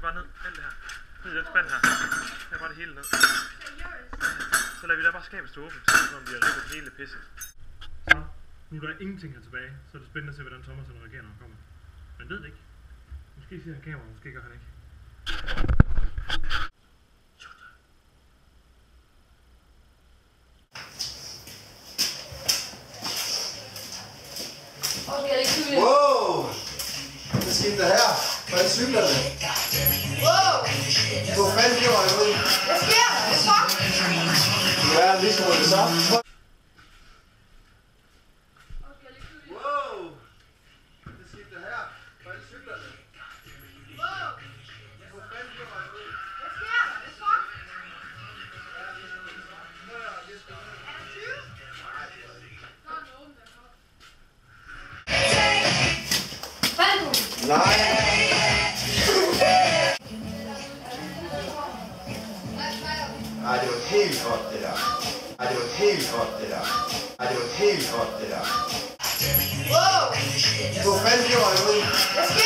skal bare ned. Alt det her. Ned i den spand her. Her bare det hele ned. Så lader vi da bare skabet stå åbent, så vi har ribbet hele pisset. Så, nu er der ingenting her tilbage. Så er det spændende at se, hvordan Thomas reagerer, når han kommer. Man ved det ikke. Måske ser han kamera, måske gør han ikke. Wow! Hvad skete der her? Hvordan cykler det? Wow! Hvor fanden bliver jeg ud? Hvad sker der? Fuck! Hvad er det lige sådan, det så? Wow! Hvad skete der her? Hvordan cykler det? Wow! Hvor fanden bliver jeg ud? Hvad sker der? Fuck! Er der 20? Nå, den åbner der kommer. Faldt du? Nej! Ej, det var helt godt, det der. Ej, det var helt godt, det der. Ej, det var helt godt, det der. Wow! Hvor fanden bliver jeg ud? Hvad sker